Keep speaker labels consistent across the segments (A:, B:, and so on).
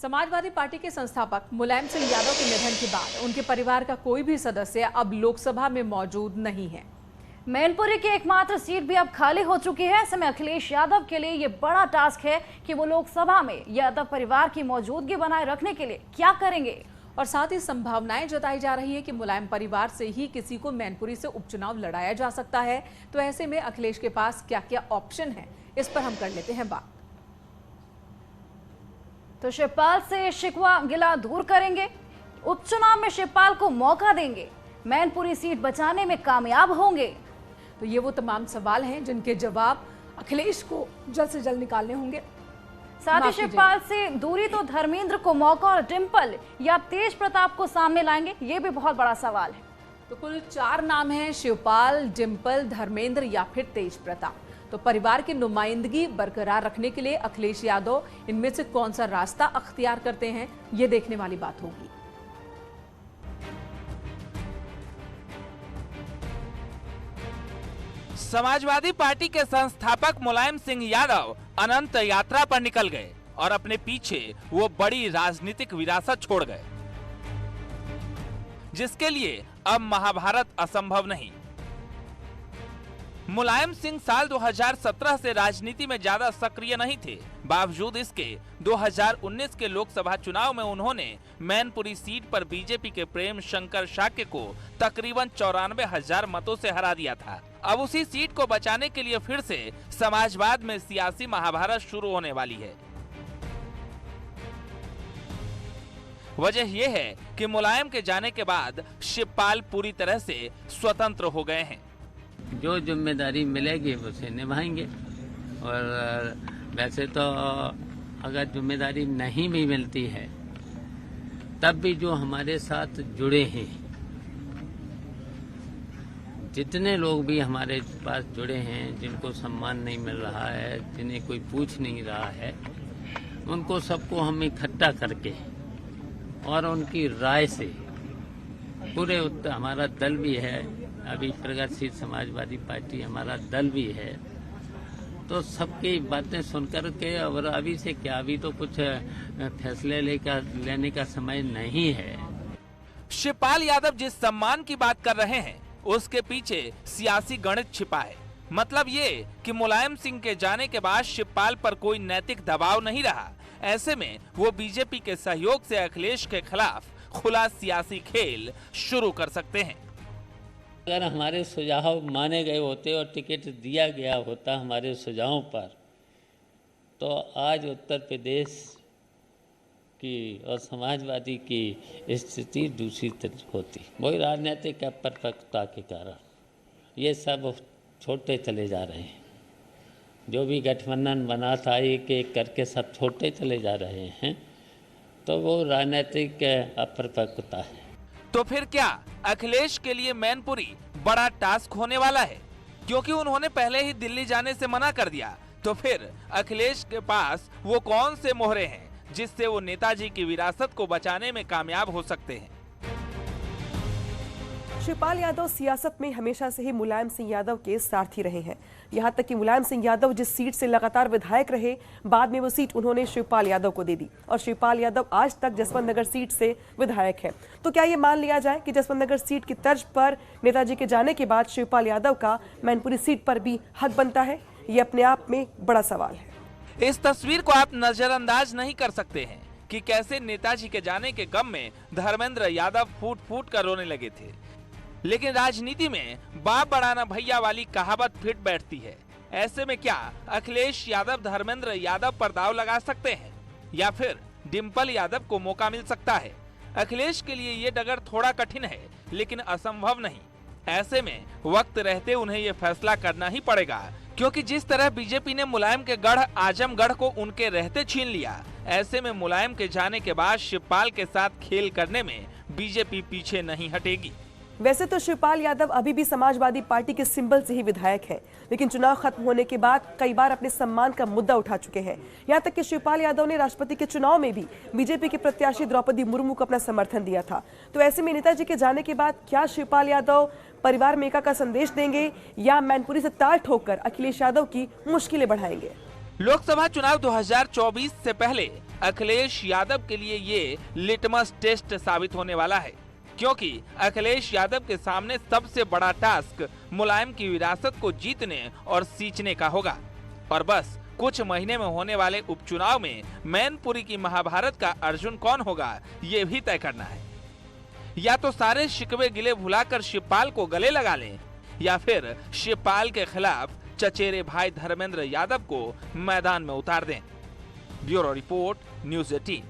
A: Samajwadi party के संस्थापक मुलायम सिंह यादव के निधन के बाद उनके परिवार का कोई भी सदस्य अब लोकसभा में मौजूद नहीं है।
B: मैनपुरी की एकमात्र सीट भी अब खाली हो चुकी है। ऐसे में अखिलेश यादव के लिए ये बड़ा टास्क है कि वो लोकसभा में यादव परिवार की मौजूदगी बनाए रखने के लिए क्या करेंगे।
A: और साथ ही संभावनाएं जताई जा रही है कि मुलायम परिवार से ही किसी को मैनपुरी से उपचुनाव लड़ाया जा सकता है। तो ऐसे में अखिलेश के पास क्या क्या ऑप्शन है, इस पर हम कर लेते हैं बात।
B: तो शिवपाल से शिकवा गिला दूर करेंगे, उपचुनाव में शिवपाल को मौका देंगे, मैनपुरी सीट बचाने में कामयाब होंगे।
A: तो ये वो तमाम सवाल हैं जिनके जवाब अखिलेश को जल्द से जल्द निकालने होंगे।
B: साथ ही शिवपाल से दूरी तो धर्मेंद्र को मौका और डिंपल या तेज प्रताप को सामने लाएंगे, ये भी बहुत बड़ा सवाल है।
A: तो कुल 4 नाम हैं, शिवपाल, डिंपल, धर्मेंद्र या फिर तेज प्रताप। तो परिवार की नुमाइंदगी बरकरार रखने के लिए अखिलेश यादव इनमें से कौन सा रास्ता अख्तियार करते हैं, ये देखने वाली बात होगी।
C: समाजवादी पार्टी के संस्थापक मुलायम सिंह यादव अनंत यात्रा पर निकल गए और अपने पीछे वो बड़ी राजनीतिक विरासत छोड़ गए, जिसके लिए अब महाभारत असंभव नहीं। मुलायम सिंह साल 2017 से राजनीति में ज्यादा सक्रिय नहीं थे। बावजूद इसके 2019 के लोकसभा चुनाव में उन्होंने मैनपुरी सीट पर बीजेपी के प्रेम शंकर शाक्य को तकरीबन 94,000 मतों से हरा दिया था। अब उसी सीट को बचाने के लिए फिर से समाजवाद में सियासी महाभारत शुरू होने वाली है। वजह यह है कि मुलायम के जाने के बाद शिवपाल पूरी तरह से स्वतंत्र हो गए हैं।
D: जो जिम्मेदारी मिलेगी उसे निभाएंगे। और वैसे तो अगर जिम्मेदारी नहीं भी मिलती है तब भी जो हमारे साथ जुड़े हैं, जितने लोग भी हमारे पास जुड़े हैं, जिनको सम्मान नहीं मिल रहा है, जिन्हें कोई पूछ नहीं रहा है, उनको सबको हम इकट्ठा करके और उनकी राय से पूरे हमारा दल भी है, अभी प्रगतिशील समाजवादी पार्टी हमारा दल भी है, तो सबकी बातें सुनकर के और अभी से क्या, अभी तो कुछ फैसले लेने का समय नहीं है।
C: शिवपाल यादव जिस सम्मान की बात कर रहे हैं उसके पीछे सियासी गणित छिपा है। मतलब ये कि मुलायम सिंह के जाने के बाद शिवपाल पर कोई नैतिक दबाव नहीं रहा। ऐसे में वो बीजेपी के सहयोग से अखिलेश के खिलाफ खुला सियासी खेल शुरू कर सकते हैं।
D: अगर हमारे सुझाव माने गए होते और टिकट दिया गया होता हमारे सुझावों पर, तो आज उत्तर प्रदेश की और समाजवादी की स्थिति दूसरी होती। वही राजनीतिक अपरिपक्वता के कारण ये सब छोड़ते चले जा रहे हैं। जो भी गठबंधन बना था एक एक करके सब छोड़ते चले जा रहे हैं, तो वो राजनीतिक अपरिपक्वता है।
C: तो फिर क्या अखिलेश के लिए मैनपुरी बड़ा टास्क होने वाला है? क्योंकि उन्होंने पहले ही दिल्ली जाने से मना कर दिया। तो फिर अखिलेश के पास वो कौन से मोहरे हैं जिससे वो नेताजी की विरासत को बचाने में कामयाब हो सकते हैं?
E: शिवपाल यादव सियासत में हमेशा से ही मुलायम सिंह यादव के सारथी रहे हैं। यहां तक कि मुलायम सिंह यादव जिस सीट से लगातार विधायक रहे, बाद में वो सीट उन्होंने शिवपाल यादव को दे दी और शिवपाल यादव आज तक जसवंत नगर सीट से विधायक है। तो क्या ये मान लिया जाए कि जसवंत नगर सीट की तर्ज पर नेताजी के जाने के बाद शिवपाल यादव का मैनपुरी सीट पर भी हक बनता है? ये अपने आप में बड़ा सवाल है।
C: इस तस्वीर को आप नजरअंदाज नहीं कर सकते हैं कि कैसे नेताजी के जाने के गम में धर्मेंद्र यादव फूट फूट कर रोने लगे थे। लेकिन राजनीति में बाप बढ़ाना भैया वाली कहावत फिट बैठती है। ऐसे में क्या अखिलेश यादव धर्मेंद्र यादव पर दाव लगा सकते हैं या फिर डिंपल यादव को मौका मिल सकता है? अखिलेश के लिए ये डगर थोड़ा कठिन है लेकिन असंभव नहीं। ऐसे में वक्त रहते उन्हें ये फैसला करना ही पड़ेगा, क्योंकि जिस तरह बीजेपी ने मुलायम के गढ़ आजमगढ़ को उनके रहते छीन लिया, ऐसे में मुलायम के जाने के बाद शिवपाल के साथ खेल करने में बीजेपी पीछे नहीं हटेगी।
E: वैसे तो शिवपाल यादव अभी भी समाजवादी पार्टी के सिंबल से ही विधायक हैं, लेकिन चुनाव खत्म होने के बाद कई बार अपने सम्मान का मुद्दा उठा चुके हैं। यहां तक कि शिवपाल यादव ने राष्ट्रपति के चुनाव में भी बीजेपी के प्रत्याशी द्रौपदी मुर्मू को अपना समर्थन दिया था। तो ऐसे में नेताजी के जाने के बाद क्या शिवपाल यादव परिवार में एकता का संदेश देंगे या मैनपुरी से ताल ठोककर अखिलेश यादव की मुश्किलें बढ़ाएंगे?
C: लोकसभा चुनाव 2024 से पहले अखिलेश यादव के लिए ये लिटमस टेस्ट साबित होने वाला है, क्योंकि अखिलेश यादव के सामने सबसे बड़ा टास्क मुलायम की विरासत को जीतने और सींचने का होगा। और बस कुछ महीने में होने वाले उपचुनाव में मैनपुरी की महाभारत का अर्जुन कौन होगा, ये भी तय करना है। या तो सारे शिकवे गिले भुलाकर शिवपाल को गले लगा लें, या फिर शिवपाल के खिलाफ चचेरे भाई धर्मेंद्र यादव को मैदान में उतार दें। Bureau report, news 18।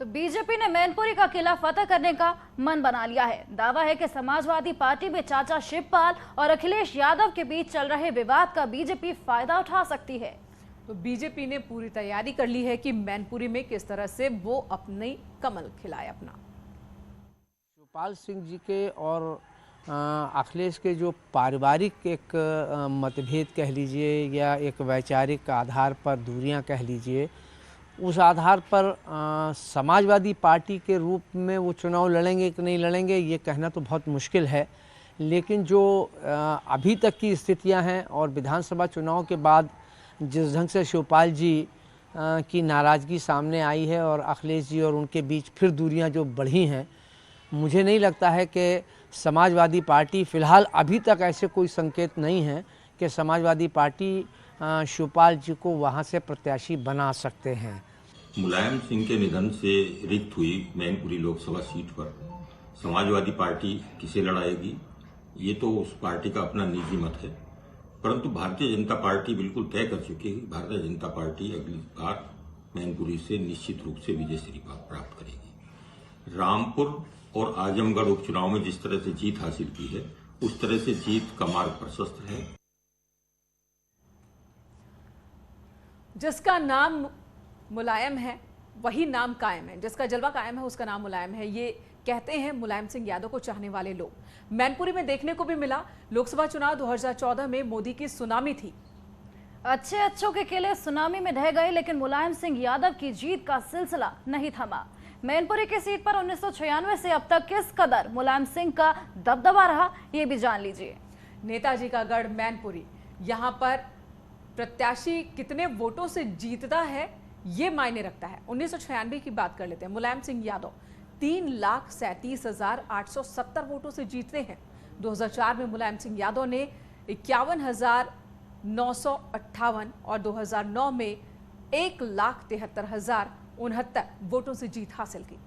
B: तो बीजेपी ने मैनपुरी का किला फतह करने का मन बना लिया है। दावा है कि समाजवादी पार्टी में चाचा शिवपाल और अखिलेश यादव के बीच चल रहे विवाद का बीजेपी फायदा उठा सकती है।
A: तो बीजेपी ने पूरी तैयारी कर ली है कि मैनपुरी में किस तरह से वो अपनी कमल खिलाए अपना।
F: शिवपाल सिंह जी के और अखिलेश के जो पारिवारिक एक मतभेद कह लीजिए या एक वैचारिक आधार पर दूरियां कह लीजिए, उस आधार पर समाजवादी पार्टी के रूप में वो चुनाव लड़ेंगे कि नहीं लड़ेंगे ये कहना तो बहुत मुश्किल है। लेकिन जो अभी तक की स्थितियां हैं और विधानसभा चुनाव के बाद जिस ढंग से शिवपाल जी की नाराज़गी सामने आई है और अखिलेश जी और उनके बीच फिर दूरियां जो बढ़ी हैं, मुझे नहीं लगता है कि समाजवादी पार्टी फ़िलहाल अभी तक ऐसे कोई संकेत नहीं है कि समाजवादी पार्टी शिवपाल जी को वहां से प्रत्याशी बना सकते हैं।
G: मुलायम सिंह के निधन से रिक्त हुई मैनपुरी लोकसभा सीट पर समाजवादी पार्टी किसे लड़ाएगी, ये तो उस पार्टी का अपना निजी मत है। परंतु भारतीय जनता पार्टी बिल्कुल तय कर चुकी है। भारतीय जनता पार्टी अगली बार मैनपुरी से निश्चित रूप से विजय श्री प्राप्त करेगी। रामपुर और आजमगढ़ उपचुनाव में जिस तरह से जीत हासिल की है, उस तरह से जीत का मार्ग प्रशस्त है।
A: जिसका नाम मुलायम है वही नाम कायम है, जिसका जलवा कायम है उसका नाम मुलायम है, ये कहते हैं मुलायम सिंह यादव को चाहने वाले लोग। मैनपुरी में देखने को भी मिला। लोकसभा चुनाव 2014 में मोदी की सुनामी थी।
B: अच्छों के किले सुनामी में ढह गए, लेकिन मुलायम सिंह यादव की जीत का सिलसिला नहीं थमा। मैनपुरी की सीट पर 1996 से अब तक किस कदर मुलायम सिंह का दबदबा रहा, ये भी जान लीजिए।
A: नेताजी का गढ़ मैनपुरी, यहाँ पर प्रत्याशी कितने वोटों से जीतता है ये मायने रखता है। 1996 की बात कर लेते हैं। मुलायम सिंह यादव 3,37,870 वोटों से जीतते हैं। 2004 में मुलायम सिंह यादव ने 51,958 और 2009 में 1,73,069 वोटों से जीत हासिल की।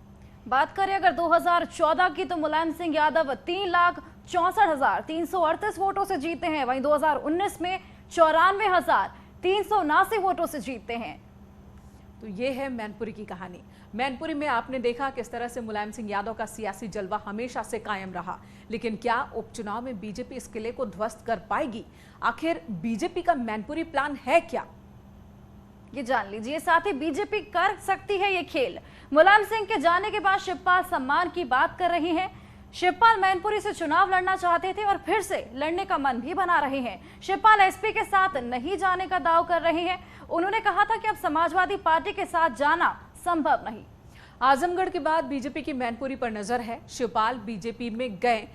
B: बात करें अगर 2014 की, तो मुलायम सिंह यादव 3,64,338 वोटों से जीते हैं। वहीं 2019 में 94,379 वोटों से जीतते हैं।
A: तो ये है मैनपुरी की कहानी। मैनपुरी में आपने देखा किस तरह से मुलायम सिंह यादव का सियासी जलवा हमेशा से कायम रहा, लेकिन क्या उपचुनाव में बीजेपी इस किले को ध्वस्त कर पाएगी? आखिर बीजेपी का मैनपुरी प्लान है क्या,
B: ये जान लीजिए। साथ ही बीजेपी कर सकती है ये खेल। मुलायम सिंह के जाने के बाद शिवपाल सम्मान की बात कर रही हैं। शिवपाल मैनपुरी से चुनाव लड़ना चाहते थे और फिर से लड़ने का मन भी बना रहे हैं। शिवपाल एसपी के साथ नहीं जाने का दाव कर रहे हैं। उन्होंने कहा था कि अब समाजवादी पार्टी के साथ जाना संभव नहीं।
A: आजमगढ़ के बाद बीजेपी की मैनपुरी पर नजर है। शिवपाल बीजेपी में गए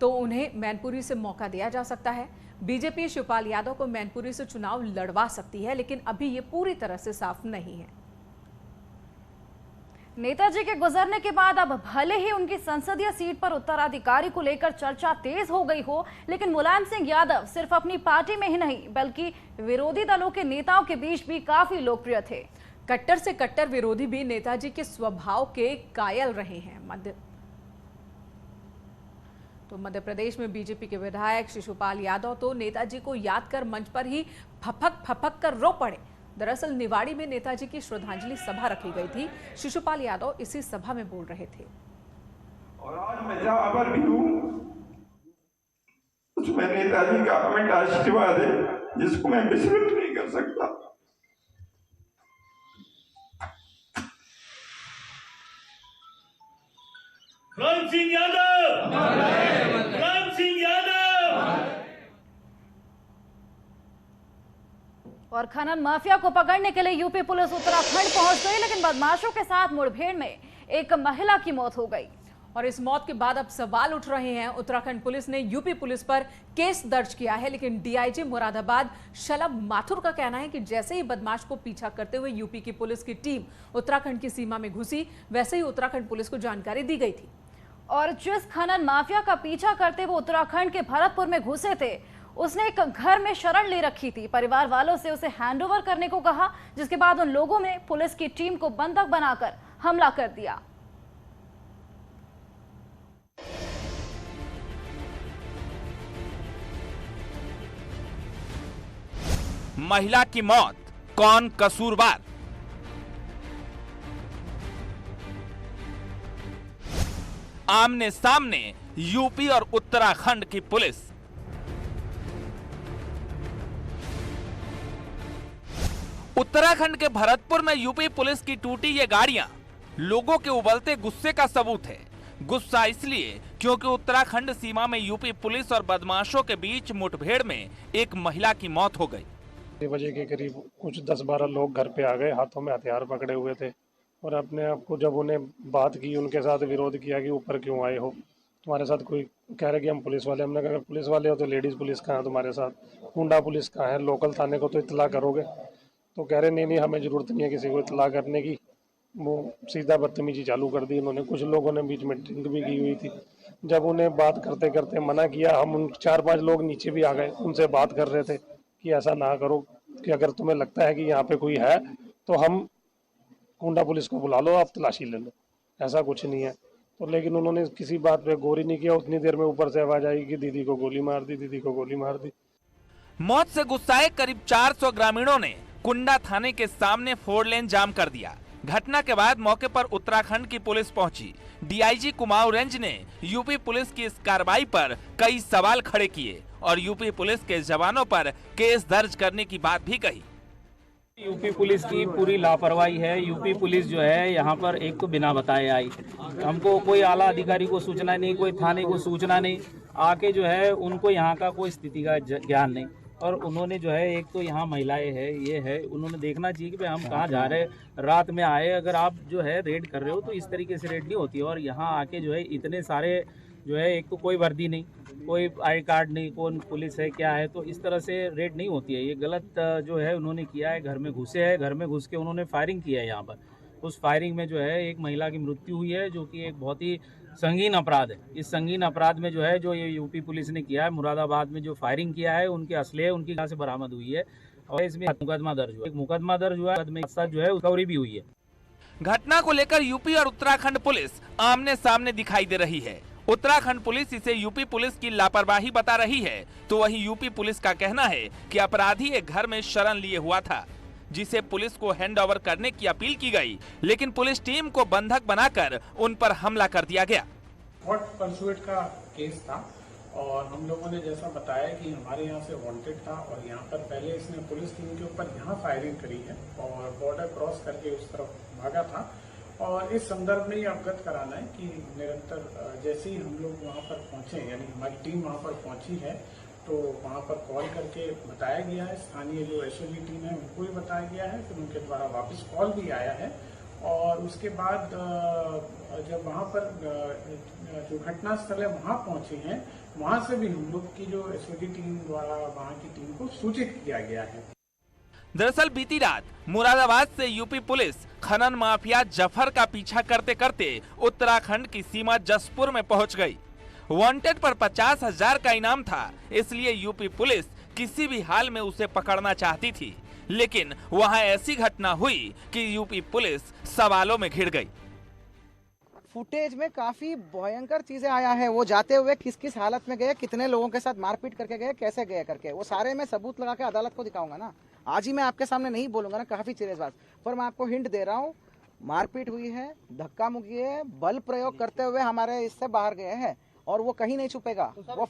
A: तो उन्हें मैनपुरी से मौका दिया जा सकता है। बीजेपी शिवपाल यादव को मैनपुरी से चुनाव लड़वा सकती है, लेकिन अभी ये पूरी तरह से साफ नहीं है।
B: नेताजी के गुजरने के बाद अब भले ही उनकी संसदीय सीट पर उत्तराधिकारी को लेकर चर्चा तेज हो गई हो, लेकिन मुलायम सिंह यादव सिर्फ अपनी पार्टी में ही नहीं बल्कि विरोधी दलों के नेताओं के बीच भी काफी लोकप्रिय थे।
A: कट्टर से कट्टर विरोधी भी नेताजी के स्वभाव के कायल रहे हैं। मध्य प्रदेश में बीजेपी के विधायक शिशुपाल यादव तो नेताजी को याद कर मंच पर ही फपक कर रो पड़े। दरअसल निवाड़ी में नेताजी की श्रद्धांजलि सभा रखी गई थी। शिशुपाल यादव इसी सभा में बोल रहे थे।
H: और आज मैं जहां पर भी हूं उसमें नेताजी का अमिट आशीर्वाद है, जिसको मैं विस्मृत नहीं कर सकता।
I: मुलायम सिंह यादव, मुलायम सिंह यादव।
B: और खनन माफिया को पकड़ने के लिए यूपी पुलिस उत्तराखंड पहुंच गई, लेकिन बदमाशों के साथ मुठभेड़ में एक महिला की मौत हो गई।
A: और इस मौत के बाद अब सवाल उठ रहे हैं। उत्तराखंड पुलिस ने यूपी पुलिस पर केस दर्ज किया है, लेकिन डीआईजी मुरादाबाद शलभ माथुर का कहना है कि जैसे ही बदमाश को पीछा करते हुए यूपी की पुलिस की टीम उत्तराखंड की सीमा में घुसी, वैसे ही उत्तराखंड पुलिस को जानकारी दी गई थी।
B: और जिस खनन माफिया का पीछा करते हुए उत्तराखंड के भरतपुर में घुसे थे, उसने एक घर में शरण ले रखी थी। परिवार वालों से उसे हैंडओवर करने को कहा, जिसके बाद उन लोगों ने पुलिस की टीम को बंधक बनाकर हमला कर दिया।
C: महिला की मौत, कौन कसूरवार? आमने सामने यूपी और उत्तराखंड की पुलिस। उत्तराखंड के भरतपुर में यूपी पुलिस की टूटी ये गाड़ियां लोगों के उबलते गुस्से का सबूत है। गुस्सा इसलिए क्योंकि उत्तराखंड सीमा में यूपी पुलिस और बदमाशों के बीच मुठभेड़ में एक महिला की मौत हो गई।
J: 6 बजे के करीब कुछ 10-12 लोग घर पे आ गए, हाथों में हथियार पकड़े हुए थे और अपने आप को जब उन्हें बात की, उनके साथ विरोध किया कि ऊपर क्यों आए हो, तुम्हारे साथ कोई कह रहे कि हम पुलिस वाले। हमने कहा पुलिस वाले हो तो लेडीज़ पुलिस कहाँ है तुम्हारे साथ, हुंडा पुलिस कहाँ है, लोकल थाने को तो इत्तला करोगे। तो कह रहे नहीं हमें ज़रूरत नहीं है किसी को इत्तला करने की। वो सीधा बदतमीजी चालू कर दी उन्होंने। कुछ लोगों ने बीच में ड्रिंक भी की हुई थी। जब उन्हें बात करते करते मना किया, हम उन 4-5 लोग नीचे भी आ गए, उनसे बात कर रहे थे कि ऐसा ना करो, कि अगर तुम्हें लगता है कि यहाँ पे कोई है तो हम हुंडा पुलिस को बुला लो, आप तलाशी ले लो, ऐसा कुछ नहीं है। तो लेकिन उन्होंने किसी बात पे गौर ही नहीं किया। उतनी देर में ऊपर से आवाज आई कि दीदी को गोली मार दी, दीदी को गोली मार दी।
C: मौत से गुस्साए करीब 400 ग्रामीणों ने कुंडा थाने के सामने 4 लेन जाम कर दिया। घटना के बाद मौके पर उत्तराखंड की पुलिस पहुंची। डीआईजी कुमाऊं रेंज ने यूपी पुलिस की इस कार्रवाई पर कई सवाल खड़े किए और यूपी पुलिस के जवानों पर केस दर्ज करने की बात भी कही।
K: यूपी पुलिस की पूरी लापरवाही है। यूपी पुलिस जो है यहाँ पर एक तो बिना बताए आई, हमको कोई आला अधिकारी को सूचना नहीं, कोई थाने को सूचना नहीं, आके जो है उनको यहाँ का कोई स्थिति का ज्ञान नहीं। और उन्होंने जो है एक तो यहाँ महिलाएं है, ये है, उन्होंने देखना चाहिए कि भाई हम कहाँ जा रहे हैं, रात में आए, अगर आप जो है रेड कर रहे हो तो इस तरीके से रेड नहीं होती। और यहाँ आके जो है इतने सारे जो है, एक तो कोई वर्दी नहीं, कोई आई कार्ड नहीं, कौन पुलिस है क्या है, तो इस तरह से रेड नहीं होती है। ये गलत जो है उन्होंने किया है। घर में घुसे हैं, घर में घुस के उन्होंने फायरिंग किया है यहाँ पर। उस फायरिंग में जो है एक महिला की मृत्यु हुई है, जो कि एक बहुत ही संगीन अपराध है। इस संगीन अपराध में जो है जो ये यूपी पुलिस ने किया है, मुरादाबाद में जो फायरिंग किया है, उनके असले उनकी यहाँ से बरामद हुई है और इसमें मुकदमा दर्ज हुआ। एक मुकदमा दर्ज हुआ, जो है रिकवरी भी हुई है।
C: घटना को लेकर यूपी और उत्तराखंड पुलिस आमने सामने दिखाई दे रही है। उत्तराखंड पुलिस इसे यूपी पुलिस की लापरवाही बता रही है, तो वहीं यूपी पुलिस का कहना है कि अपराधी एक घर में शरण लिए हुआ था, जिसे पुलिस को हैंडओवर करने की अपील की गई, लेकिन पुलिस टीम को बंधक बनाकर उन पर हमला कर दिया गया।
L: हॉट परसुएट का केस था और हम लोगों ने जैसा बताया कि हमारे यहाँ से वांटेड था और यहाँ पर पहले इसने पुलिस टीम के ऊपर यहाँ फायरिंग करी है और बॉर्डर क्रॉस करके उस तरफ भागा था। और इस संदर्भ में ये अवगत कराना है कि निरंतर जैसे ही हम लोग वहाँ पर पहुँचे, यानी हमारी टीम वहाँ पर पहुँची है, तो वहाँ पर कॉल करके बताया गया है, स्थानीय जो एसओजी टीम है उनको भी बताया गया है, फिर उनके द्वारा वापस कॉल भी आया है। और उसके बाद जब वहाँ पर जो घटना स्थल है वहाँ पहुँचे हैं, वहाँ से भी हम लोग की जो एसओजी टीम द्वारा वहाँ की टीम को सूचित किया गया है।
C: दरअसल बीती रात मुरादाबाद से यूपी पुलिस खनन माफिया जफर का पीछा करते करते उत्तराखंड की सीमा जसपुर में पहुंच गई। वांटेड पर 50,000 का इनाम था, इसलिए यूपी पुलिस किसी भी हाल में उसे पकड़ना चाहती थी, लेकिन वहां ऐसी घटना हुई कि यूपी पुलिस सवालों में घिर गई।
M: फुटेज में काफी भयंकर चीजें आया है। वो जाते हुए किस किस हालत में गए, कितने लोगों के साथ मारपीट करके गए, कैसे गए करके, वो सारे मैं सबूत लगा के अदालत को दिखाऊंगा ना। आज ही मैं आपके सामने नहीं बोलूंगा ना, काफी सीरियस बात, पर मैं आपको हिंट दे रहा हूँ। मारपीट हुई है, धक्का मुक्की है, बल प्रयोग करते हुए हमारे इससे बाहर गए हैं और वो कहीं नहीं छुपेगा। वो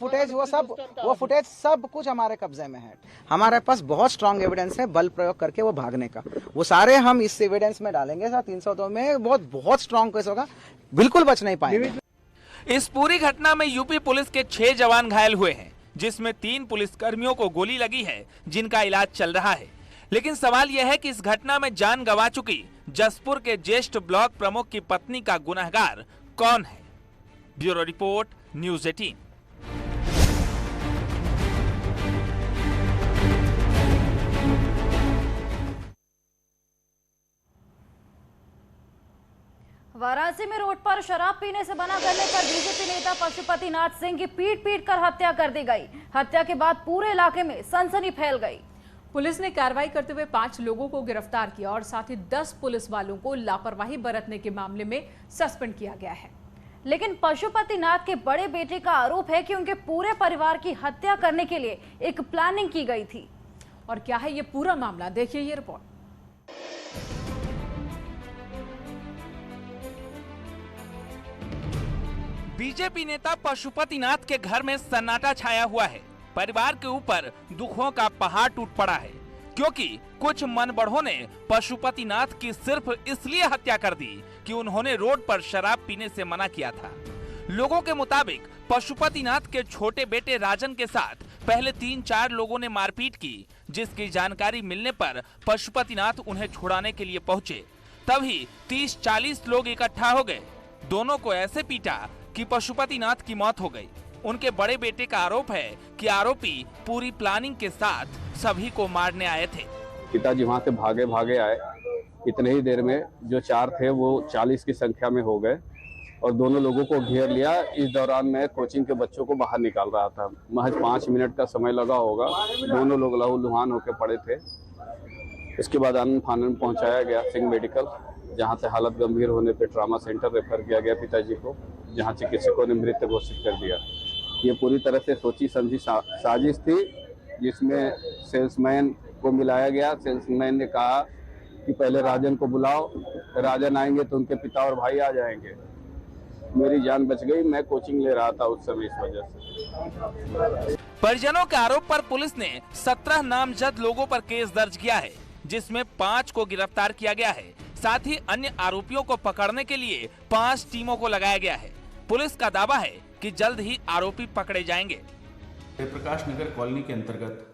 M: फुटेज सब कुछ हमारे कब्जे में है। हमारे पास बहुत स्ट्रांग एविडेंस है बल प्रयोग करके वो भागने का। वो सारे हम इस एविडेंस में डालेंगे। 302 में बहुत स्ट्रांग केस होगा, बिल्कुल बच नहीं पाएंगे।
C: इस पूरी घटना में यूपी पुलिस के 6 जवान घायल हुए हैं, जिसमें 3 पुलिसकर्मियों को गोली लगी है, जिनका इलाज चल रहा है। लेकिन सवाल यह है कि इस घटना में जान गंवा चुकी जसपुर के ज्येष्ठ ब्लॉक प्रमुख की पत्नी का गुनहगार कौन है। Bureau report, news 18।
B: वाराणसी में रोड पर शराब पीने से मना करने पर बीजेपी नेता पशुपति नाथ सिंह की पीट कर हत्या कर दी गई। हत्या के बाद पूरे इलाके में सनसनी फैल गई।
A: पुलिस ने कार्रवाई करते हुए 5 लोगों को गिरफ्तार किया और साथ ही 10 पुलिस वालों को लापरवाही बरतने के मामले में सस्पेंड किया गया है।
B: लेकिन पशुपति नाथ के बड़े बेटे का आरोप है कि उनके पूरे परिवार की हत्या करने के लिए एक प्लानिंग की गई थी।
A: और क्या है ये पूरा मामला, देखिए ये रिपोर्ट।
C: बीजेपी नेता पशुपति नाथ के घर में सन्नाटा छाया हुआ है। परिवार के ऊपर दुखों का पहाड़ टूट पड़ा है, क्योंकि कुछ मनबढ़ों ने पशुपति नाथ की सिर्फ इसलिए हत्या कर दी कि उन्होंने रोड पर शराब पीने से मना किया था। लोगों के मुताबिक पशुपति नाथ के छोटे बेटे राजन के साथ पहले 3-4 लोगों ने मारपीट की, जिसकी जानकारी मिलने पर पशुपति नाथ उन्हें छुड़ाने के लिए पहुंचे। तभी 30-40 लोग इकट्ठा हो गए। दोनों को ऐसे पीटा कि पशुपति नाथ की मौत हो गई। उनके बड़े बेटे का आरोप है कि आरोपी पूरी प्लानिंग के साथ सभी को मारने आए थे।
N: पिताजी वहां से भागे आए। इतने ही देर में जो 4 थे वो 40 की संख्या में हो गए और दोनों लोगों को घेर लिया। इस दौरान मैं कोचिंग के बच्चों को बाहर निकाल रहा था। महज 5 मिनट का समय लगा होगा। दोनों लोग लहूलुहान होकर पड़े थे। इसके बाद आनंद फानन में पहुंचाया गया सिंह मेडिकल, जहां से हालत गंभीर होने पे ट्रॉमा सेंटर रेफर किया गया पिताजी को, जहां चिकित्सकों ने मृत घोषित कर दिया। ये पूरी तरह से सोची समझी साजिश थी, जिसमें सेल्समैन को मिलाया गया। सेल्समैन ने कहा कि पहले राजन को बुलाओ, राजन आएंगे तो उनके पिता और भाई आ जाएंगे। मेरी जान बच गई, मैं कोचिंग ले रहा था उस समय, इस वजह से।
C: परिजनों के आरोप पर पुलिस ने 17 नामजद लोगों पर केस दर्ज किया है, जिसमें 5 को गिरफ्तार किया गया है। साथ ही अन्य आरोपियों को पकड़ने के लिए 5 टीमों को लगाया गया है। पुलिस का दावा है कि जल्द ही आरोपी पकड़े जाएंगे।
O: प्रकाश नगर कॉलोनी के अंतर्गत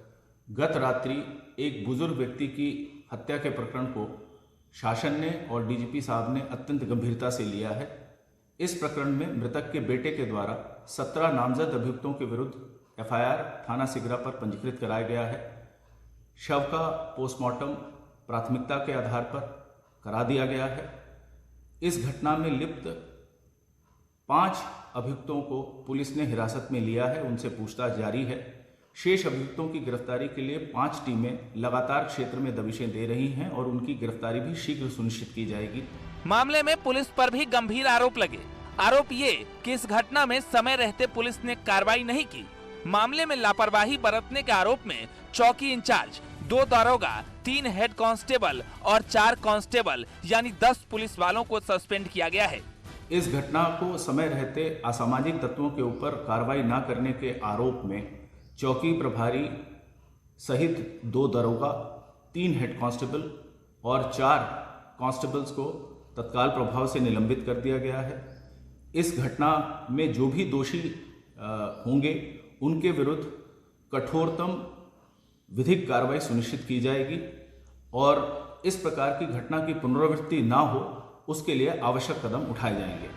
O: गत रात्रि एक बुजुर्ग व्यक्ति की हत्या के प्रकरण को शासन ने और डीजीपी साहब ने अत्यंत गंभीरता से लिया है। इस प्रकरण में मृतक के बेटे के द्वारा 17 नामजद अभियुक्तों के विरुद्ध एफआईआर थाना सिगरा पर पंजीकृत कराया गया है। शव का पोस्टमार्टम प्राथमिकता के आधार पर करा दिया गया है। इस घटना में लिप्त 5 अभियुक्तों को पुलिस ने हिरासत में लिया है, उनसे पूछताछ जारी है। शेष अभियुक्तों की गिरफ्तारी के लिए 5 टीमें लगातार क्षेत्र में दबिशें दे रही हैं और उनकी गिरफ्तारी भी शीघ्र सुनिश्चित की जाएगी।
C: मामले में पुलिस पर भी गंभीर आरोप लगे। आरोप ये कि इस घटना में समय रहते पुलिस ने कार्रवाई नहीं की। मामले में लापरवाही बरतने के आरोप में चौकी इंचार्ज, 2 दारोगा, 3 हेड कांस्टेबल और 4 कांस्टेबल यानी 10 पुलिस वालों को सस्पेंड किया गया है।
O: इस घटना को समय रहते असामाजिक तत्वों के ऊपर कार्रवाई न करने के आरोप में चौकी प्रभारी सहित 2 दरोगा, 3 हेड कांस्टेबल और 4 कांस्टेबल्स को तत्काल प्रभाव से निलंबित कर दिया गया है। इस घटना में जो भी दोषी होंगे उनके विरुद्ध कठोरतम विधिक कार्रवाई सुनिश्चित की जाएगी और इस प्रकार की घटना की पुनरावृत्ति ना हो उसके लिए आवश्यक कदम उठाए जाएंगे।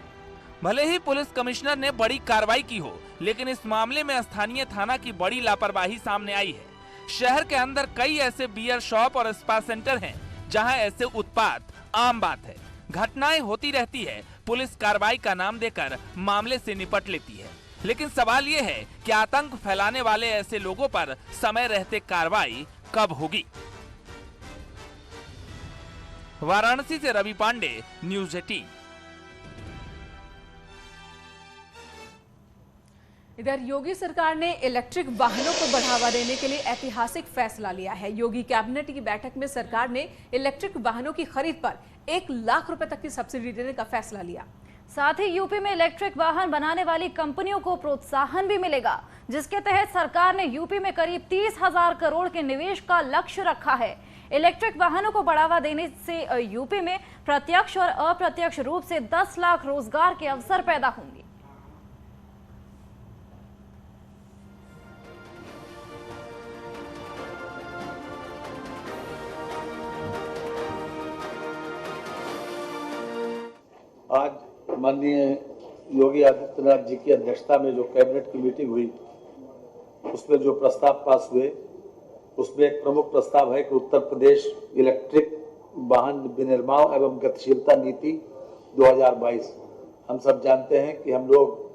C: भले ही पुलिस कमिश्नर ने बड़ी कार्रवाई की हो, लेकिन इस मामले में स्थानीय थाना की बड़ी लापरवाही सामने आई है। शहर के अंदर कई ऐसे बियर शॉप और स्पा सेंटर हैं, जहां ऐसे उत्पात आम बात है। घटनाएं होती रहती है, पुलिस कार्रवाई का नाम देकर मामले से निपट लेती है। लेकिन सवाल ये है कि आतंक फैलाने वाले ऐसे लोगों पर समय रहते कार्रवाई कब होगी। वाराणसी से रवि पांडे, न्यूज़ 18।
A: इधर योगी सरकार ने इलेक्ट्रिक वाहनों को बढ़ावा देने के लिए ऐतिहासिक फैसला लिया है। योगी कैबिनेट की बैठक में सरकार ने इलेक्ट्रिक वाहनों की खरीद पर 1 लाख रुपए तक की सब्सिडी देने का फैसला लिया।
B: साथ ही यूपी में इलेक्ट्रिक वाहन बनाने वाली कंपनियों को प्रोत्साहन भी मिलेगा, जिसके तहत सरकार ने यूपी में करीब 30,000 करोड़ के निवेश का लक्ष्य रखा है। इलेक्ट्रिक वाहनों को बढ़ावा देने से यूपी में प्रत्यक्ष और अप्रत्यक्ष रूप से 10 लाख रोजगार के अवसर पैदा होंगे।
P: आज माननीय योगी आदित्यनाथ जी की अध्यक्षता में जो कैबिनेट की मीटिंग हुई, उसमें जो प्रस्ताव पास हुए, उसमें एक प्रमुख प्रस्ताव है कि उत्तर प्रदेश इलेक्ट्रिक वाहन विनिर्माण एवं गतिशीलता नीति 2022। हम सब जानते हैं कि हम लोग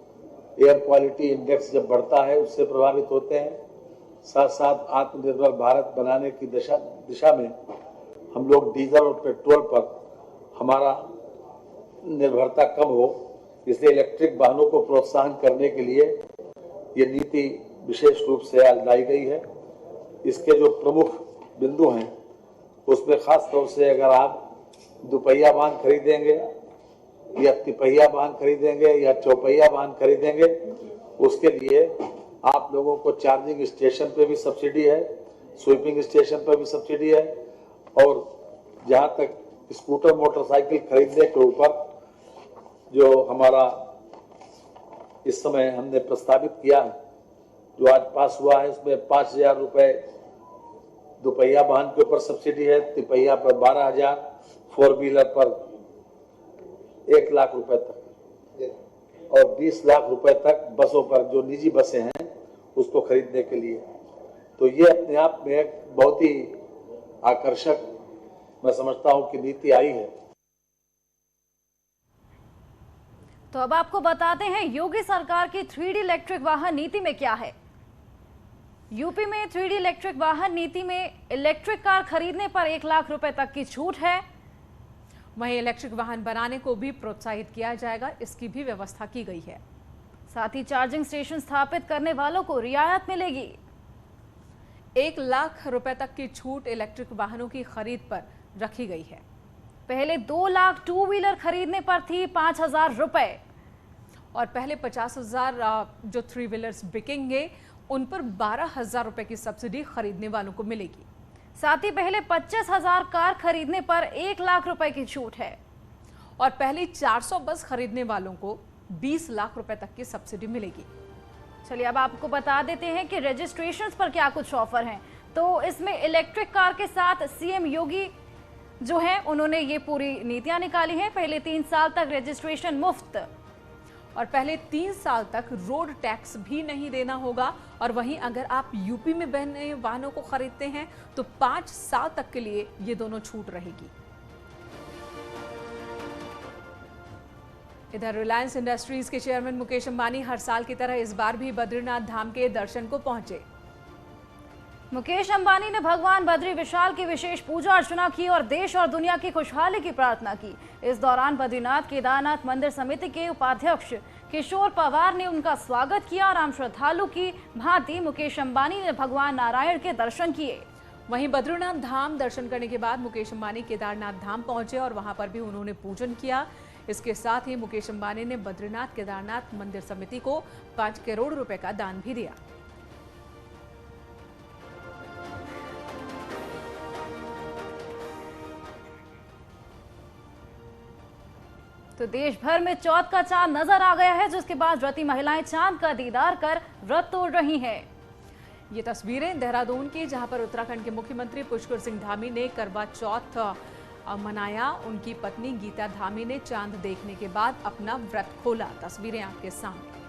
P: एयर क्वालिटी इंडेक्स जब बढ़ता है उससे प्रभावित होते हैं, साथ साथ आत्मनिर्भर भारत बनाने की दिशा में हम लोग डीजल और पेट्रोल पर हमारा निर्भरता कम हो, इसलिए इलेक्ट्रिक वाहनों को प्रोत्साहन करने के लिए ये नीति विशेष रूप से आज लाई गई है। इसके जो प्रमुख बिंदु हैं उसमें खास तौर से अगर आप दुपहिया वाहन खरीदेंगे या तिपहिया वाहन खरीदेंगे या चौपहिया वाहन खरीदेंगे, उसके लिए आप लोगों को चार्जिंग स्टेशन पे भी सब्सिडी है, स्वीपिंग स्टेशन पर भी सब्सिडी है, और जहां तक स्कूटर मोटरसाइकिल खरीदने के ऊपर जो हमारा इस समय हमने प्रस्तावित किया है, जो आज पास हुआ है, इसमें 5,000 रुपए दुपहिया वाहन के ऊपर सब्सिडी है, तिपहिया पर 12,000, 4 व्हीलर पर 1 लाख रुपए तक और 20 लाख रुपए तक बसों पर, जो निजी बसें हैं उसको खरीदने के लिए। तो ये अपने आप में एक बहुत ही आकर्षक मैं समझता हूं कि नीति आई है।
B: तो अब आपको बताते हैं योगी सरकार की 3D इलेक्ट्रिक वाहन नीति में क्या है। यूपी में 3D इलेक्ट्रिक वाहन नीति में इलेक्ट्रिक कार खरीदने पर 1 लाख रुपए तक की छूट है।
A: वहीं इलेक्ट्रिक वाहन बनाने को भी प्रोत्साहित किया जाएगा, इसकी भी व्यवस्था की गई है।
B: साथ ही चार्जिंग स्टेशन स्थापित करने वालों को रियायत मिलेगी।
A: 1 लाख रुपए तक की छूट इलेक्ट्रिक वाहनों की खरीद पर रखी गई है।
B: पहले 2 लाख 2 व्हीलर खरीदने पर थी 5,000 रुपए
A: और पहले 50,000 जो 3 व्हीलर्स बिकेंगे उन पर 12,000 रुपए की सब्सिडी खरीदने वालों को मिलेगी।
B: साथ ही पहले 25,000 कार खरीदने पर 1 लाख रुपए की छूट है
A: और पहले 400 बस खरीदने वालों को 20 लाख रुपए तक की सब्सिडी मिलेगी।
B: चलिए अब आपको बता देते हैं कि रजिस्ट्रेशन पर क्या कुछ ऑफर हैं। तो इसमें इलेक्ट्रिक कार के साथ सीएम योगी जो है उन्होंने ये पूरी नीतियां निकाली हैं। पहले 3 साल तक रजिस्ट्रेशन मुफ्त
A: और पहले 3 साल तक रोड टैक्स भी नहीं देना होगा। और वहीं अगर आप यूपी में बने वाहनों को खरीदते हैं तो 5 साल तक के लिए ये दोनों छूट रहेगी। इधर रिलायंस इंडस्ट्रीज के चेयरमैन मुकेश अंबानी हर साल की तरह इस बार भी बद्रीनाथ धाम के दर्शन को पहुंचे।
B: मुकेश अंबानी ने भगवान बद्री विशाल की विशेष पूजा अर्चना की और देश और दुनिया की खुशहाली की प्रार्थना की। इस दौरान बद्रीनाथ केदारनाथ मंदिर समिति के उपाध्यक्ष किशोर पवार ने उनका स्वागत किया और आम श्रद्धालु की भांति मुकेश अंबानी ने भगवान नारायण के दर्शन किए।
A: वहीं बद्रीनाथ धाम दर्शन करने के बाद मुकेश अंबानी केदारनाथ धाम पहुंचे और वहां पर भी उन्होंने पूजन किया। इसके साथ ही मुकेश अंबानी ने बद्रीनाथ केदारनाथ मंदिर समिति को 5 करोड़ रुपए का दान भी दिया।
B: तो देश भर में चौथ का चांद नजर आ गया है, जिसके बाद व्रती महिलाएं चांद का दीदार कर व्रत तोड़ रही हैं।
A: ये तस्वीरें देहरादून की, जहां पर उत्तराखंड के मुख्यमंत्री पुष्कर सिंह धामी ने करवा चौथ मनाया। उनकी पत्नी गीता धामी ने चांद देखने के बाद अपना व्रत खोला। तस्वीरें आपके सामने।